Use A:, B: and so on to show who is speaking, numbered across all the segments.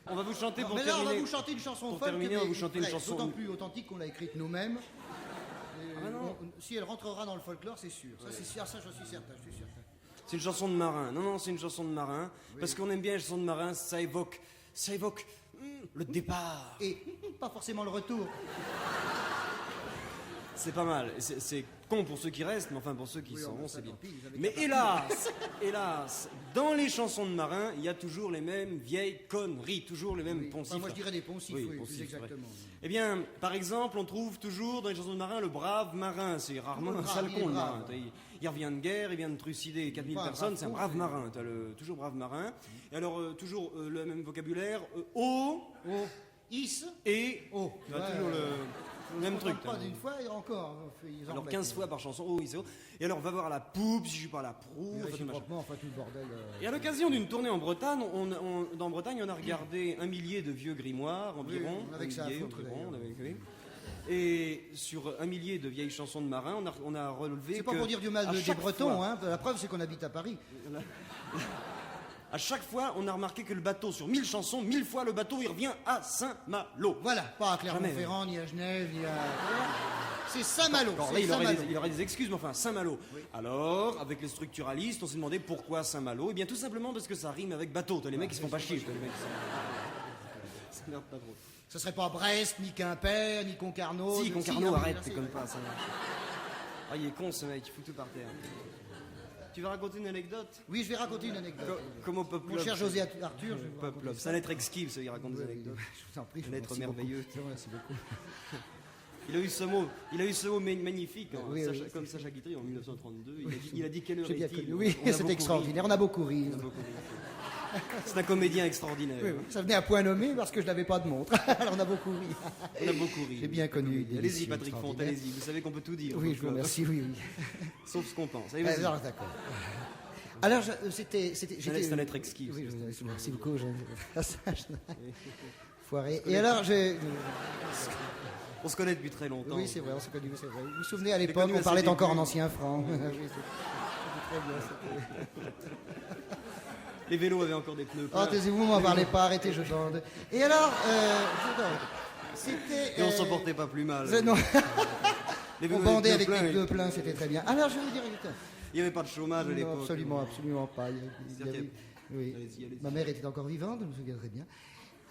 A: On va vous chanter pour
B: Mais là,
A: terminer.
B: on va vous chanter une chanson
A: Pour
B: folk,
A: terminer, on va
B: mais
A: vous chanter une
B: vraie,
A: chanson.
B: d'autant plus authentique qu'on l'a écrite nous-mêmes.
A: Ah non.
B: Si elle rentrera dans le folklore, c'est sûr. Ça, c'est sûr, ça, je suis certain, je suis certain.
A: C'est une chanson de marin. Non, c'est une chanson de marin. Oui. Parce qu'on aime bien les chansons de marin, ça évoque le départ.
B: Et pas forcément le retour.
A: C'est pas mal. C'est con pour ceux qui restent, mais enfin pour ceux qui s'en vont, c'est bien.
B: Pis,
A: Mais hélas, dans les chansons de marins, il y a toujours les mêmes vieilles conneries, toujours les mêmes poncifs.
B: Enfin, moi je dirais des poncifs, oui,
A: poncifs,
B: plus exactement.
A: Eh bien, par exemple, on trouve toujours dans les chansons de marins le brave marin. C'est rarement un sale con, le marin. Il revient de guerre, il vient de trucider 4000 personnes, c'est un brave marin. T'as toujours brave marin. Et alors, toujours le même vocabulaire, eau,
B: is
A: et eau. Tu as toujours le même truc.
B: Pas d'une fois et encore.
A: Alors 15 fois par chanson, oh, is, oh. Et alors, va voir à la poupe, si je suis pas à la proue.
B: Enfin, tout le bordel.
A: Et à l'occasion d'une tournée en Bretagne, dans Bretagne, on a regardé 1 millier de vieux grimoires environ.
B: Avec ça à foutre,
A: et sur 1 millier de vieilles chansons de marins, on a relevé.
B: C'est pas pour dire du mal des Bretons, hein. La preuve, c'est qu'on habite à Paris.
A: À chaque fois, on a remarqué que le bateau, sur 1000 chansons, 1000 fois le bateau, il revient à Saint-Malo.
B: Voilà, pas à Clermont-Ferrand, ni à Genève, ni à... C'est Saint-Malo.
A: Là, il aurait des excuses, mais enfin, Saint-Malo. Oui. Alors, avec les structuralistes, on s'est demandé pourquoi Saint-Malo. Eh bien, tout simplement parce que ça rime avec bateau. T'as les mecs qui se font pas chier. Ça merde pas trop.
B: Ce serait pas Brest, ni Quimper, ni Concarneau.
A: Si, Concarneau, arrête, t'es comme pas, ça va. Ah, il est con, ce mec, il fout tout par terre. Tu vas raconter une anecdote?
B: Oui, je vais raconter une anecdote.
A: Comme au peuple.
B: Mon cher José Arthur,
A: c'est un être exquis, ça, il raconte des anecdotes.
B: Je vous en prie,
A: un être merveilleux.
B: Merci beaucoup.
A: Il a eu ce mot magnifique, comme Sacha Guitry en 1932. Il a dit quelle heure est-il?
B: Oui, c'est extraordinaire, on a beaucoup ri.
A: C'est un comédien extraordinaire.
B: Oui. Ça venait à point nommé parce que je n'avais pas de montre. Alors on a beaucoup ri.
A: On a beaucoup ri.
B: J'ai bien connu.
A: Allez-y, Patrick Font, allez-y. Vous savez qu'on peut tout dire.
B: Oui, je vous remercie, oui.
A: Sauf ce qu'on pense.
B: Allez, alors, d'accord. Alors, c'était...
A: C'est un être exquis.
B: Oui, merci beaucoup. Foiré. Et alors,
A: on se connaît depuis très longtemps.
B: Oui, c'est vrai, on se connaît, c'est vrai. Vous vous souvenez, à l'époque, on parlait encore en ancien franc.
A: Les vélos avaient encore des pneus pleins.
B: Oh, taisez-vous, m'en parlez pas, arrêtez, je bande. Et alors, c'était...
A: Et on s'en portait pas plus mal.
B: Non. On bandait avec les pneus pleins, c'était très bien. Alors, je vais vous dire...
A: Il n'y avait pas de chômage à l'époque.
B: Absolument pas. Oui.
A: Allez-y.
B: Ma mère était encore vivante, je me souviens très bien.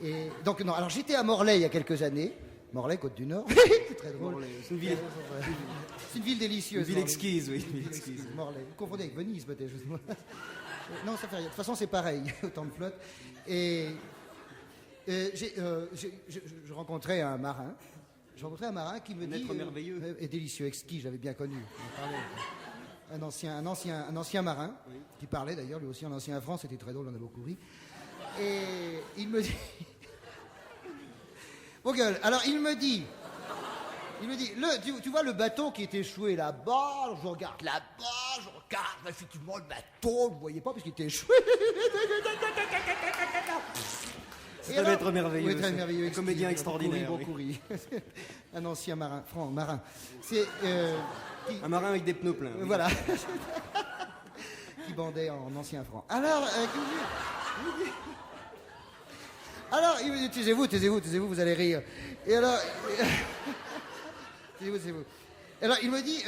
B: Et donc, non, alors j'étais à Morlaix il y a quelques années. Morlaix, Côte du Nord. C'est très drôle.
A: Morlaix, c'est une ville...
B: C'est une ville délicieuse.
A: Une ville exquise, oui. Une ville exquise.
B: Morlaix. Vous confondez avec Venise, peut-être. Non, ça fait rien. De toute façon, c'est pareil, autant de flotte. Et je rencontrais un marin. Qui me dit...
A: Un être merveilleux.
B: Et délicieux, exquis, j'avais bien connu. Un ancien marin, oui. Qui parlait d'ailleurs, lui aussi en ancien France, c'était très drôle, on a beaucoup ri. Et il me dit... Vos gueules, alors il me dit, tu vois le bateau qui est échoué là-bas, je regarde effectivement le bateau, je ne voyais pas parce qu'il était échoué.
A: C'est un être merveilleux.
B: Oui, très merveilleux.
A: Un comédien extraordinaire.
B: Beaucoup ri. Un ancien marin, marin. C'est...
A: Un marin avec des pneus pleins.
B: Voilà. Qui bandait en ancien franc. Alors, il me dit, taisez-vous, vous allez rire. Et alors... taisez-vous. Alors, il m'a dit,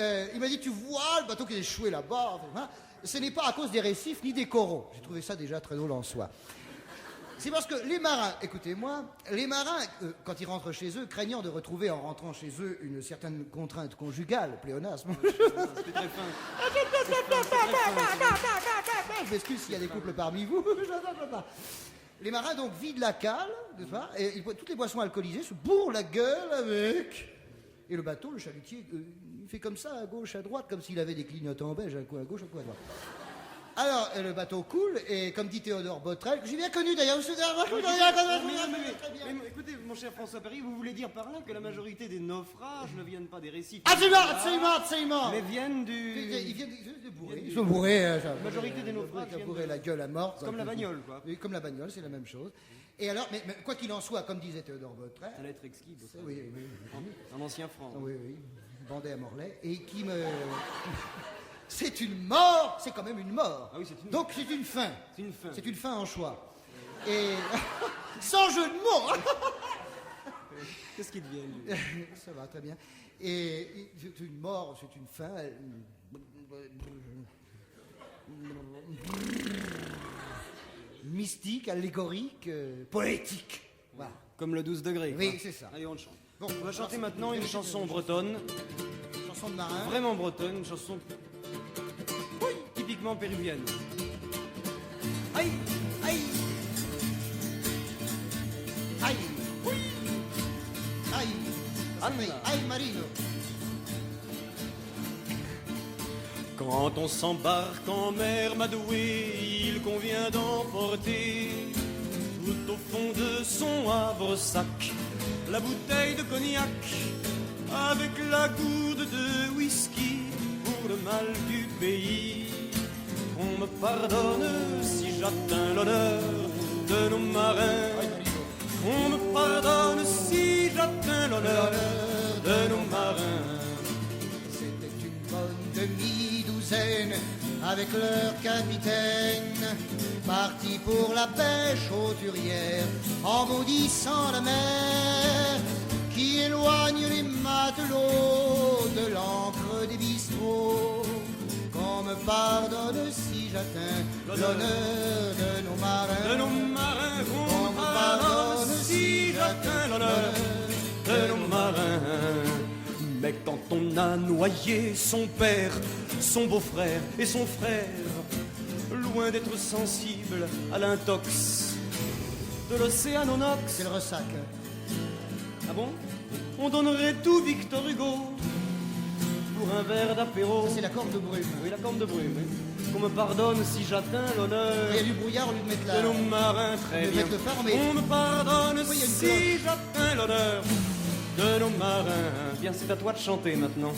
B: tu vois le bateau qui est échoué là-bas, hein, ce n'est pas à cause des récifs ni des coraux. J'ai trouvé ça déjà très drôle en soi. C'est parce que les marins, écoutez-moi, quand ils rentrent chez eux, craignant de retrouver en rentrant chez eux une certaine contrainte conjugale, pléonasme.
A: C'était très fin.
B: Je m'excuse s'il y a des couples parmi vous. Les marins donc vident la cale, n'est-ce pas, et toutes les boissons alcoolisées se bourrent la gueule avec. Et le bateau, le chalutier, il fait comme ça, à gauche, à droite, comme s'il avait des clignotants beige, un coup à gauche, un coup à droite. Alors, le bateau coule, et comme dit Théodore Botrel, que j'ai bien connu d'ailleurs,
A: mais écoutez, mon cher François Perry, vous voulez dire par là que la majorité des naufrages ne viennent pas des récifs?
B: Absolument.
A: Mais viennent du...
B: Ils viennent de bourrer. Ils sont bourrés.
A: La majorité des naufrages
B: viennent bourrer la gueule à mort.
A: Comme la bagnole, quoi.
B: Oui, comme la bagnole, c'est la même chose. Et alors, mais quoi qu'il en soit, comme disait Théodore Botrel...
A: C'est un être exquis,
B: Oui.
A: Un ancien franc.
B: Oui, bandé à Morlaix, et qui me... C'est une mort, c'est quand même une mort.
A: Ah oui, c'est une...
B: Donc c'est une fin.
A: C'est une fin.
B: C'est une fin en choix. Et sans jeu de mots.
A: Qu'est-ce qu'il devient, lui?
B: Ça va, très bien. Et c'est une mort, c'est une fin. Mystique, allégorique, poétique. Voilà.
A: Comme le 12 degrés.
B: Oui,
A: quoi.
B: c'est ça.
A: Allez, on le chante.
B: Bon,
A: On va chanter maintenant une chanson bretonne,
B: chanson de marin.
A: vraiment bretonne, une chanson typiquement péruvienne.
B: Aïe, aïe, aïe, aïe,
A: Anna.
B: aïe, Marino.
A: Quand on s'embarque en mer Madoué, il convient d'emporter tout au fond de son havre-sac la bouteille de cognac avec la gourde de whisky pour le mal du pays. On me pardonne si j'atteins l'honneur de nos marins. On me pardonne si j'atteins l'honneur de nos marins.
B: C'était une bonne demi-douzaine avec leur capitaine, partis pour la pêche aux turières, en maudissant la mer qui éloigne les matelots de l'encre des bistrots. Qu'on me pardonne si j'atteins l'honneur de nos marins.
A: De nos marins, qu'on me pardonne si j'atteins l'honneur de nos marins. Mais quand on a noyé son père, son beau-frère et son frère, loin d'être sensible à l'intox de l'océanonox.
B: C'est le ressac.
A: Ah bon? On donnerait tout Victor Hugo pour un verre d'apéro.
B: C'est la corde de brume.
A: Oui, la corne de brume, oui. Qu'on me pardonne si j'atteins l'honneur
B: Il y a du brouillard au lieu de mettre la...
A: de nos marins, très
B: de
A: bien.
B: mettre le phare, mais...
A: On me pardonne
B: Oui, il y a une
A: si
B: cloche.
A: j'atteins l'honneur de nos marins. Bien, c'est à toi de chanter maintenant.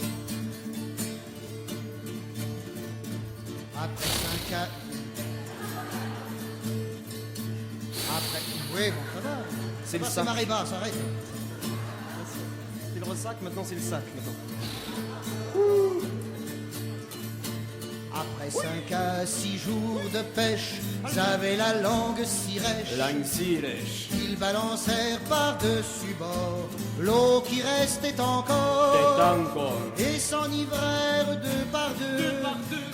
B: Après 5 ans... Après... Oui, bon, ça va.
A: C'est
B: Ça
A: le
B: va,
A: sac.
B: c'est marée basse, arrête.
A: C'est le ressac, maintenant c'est le sac. Maintenant.
B: Après 5 à 6 jours de pêche, j'avais la langue si rêche.
A: Langue si lèche.
B: Ils balancèrent par-dessus bord l'eau qui restait
A: T'es
B: encore.
A: encore
B: Et s'enivrèrent deux par deux,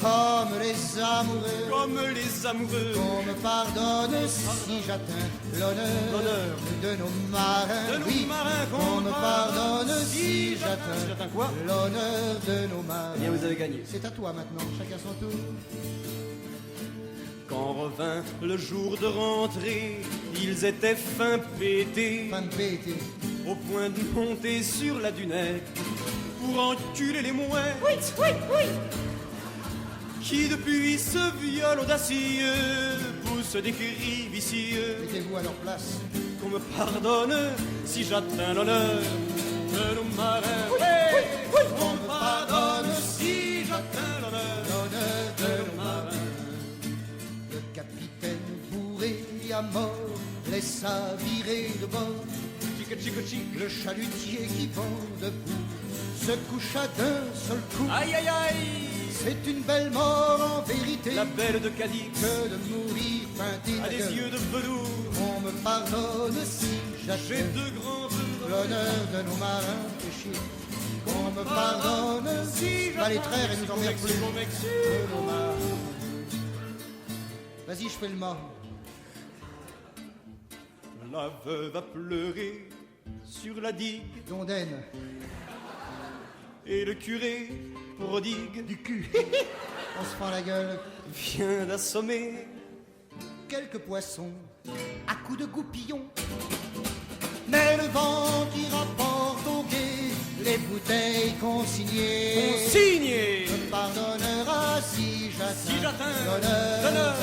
B: comme les amoureux.
A: comme les amoureux
B: Qu'on me pardonne si j'atteins l'honneur de nos marins.
A: de nos
B: Oui,
A: marins.
B: qu'on me pardonne si j'atteins
A: j'atteins quoi?
B: l'honneur de nos marins.
A: Eh bien, vous avez gagné.
B: C'est à toi maintenant, chacun son tour.
A: Quand revint le jour de rentrée, ils étaient fin pétés,
B: Fin de pété.
A: au point de monter sur la dunette pour enculer les mouettes.
C: Oui, oui, oui.
A: Qui depuis ce viol audacieux pousse des cris vicieux.
B: Mettez-vous à leur place.
A: Qu'on me pardonne si j'atteins l'honneur de nos marins. Qu'on me pardonne si j'atteins l'honneur de nos marins.
B: Le capitaine bourré à mort laissa virer de bord.
A: Chica, chica, chica.
B: Le chalutier qui vend debout se coucha d'un seul coup.
A: Aïe, aïe, aïe.
B: C'est une belle mort en vérité
A: La belle de Cadix
B: que de mourir peinté
A: a
B: la
A: des
B: gueule.
A: yeux de velours.
B: On me pardonne si
A: J'ai
B: j'atteins
A: de grands yeux.
B: l'honneur de nos marins péchés. Qu'on me pardonne si va les traire et nous emmerde plus. De nos marins. Vas-y, je fais le mort.
A: La veuve a pleuré sur la digue
B: Dondaine.
A: et le curé prodigue
B: Du cul. On se fend la gueule.
A: vient d'assommer
B: Quelques poissons à coups de goupillon. Mais le vent qui rapporte au guet les bouteilles consignées
A: consigné
B: me pardonnera si
A: si
B: j'atteins
A: j'atteins
B: l'honneur
A: l'honneur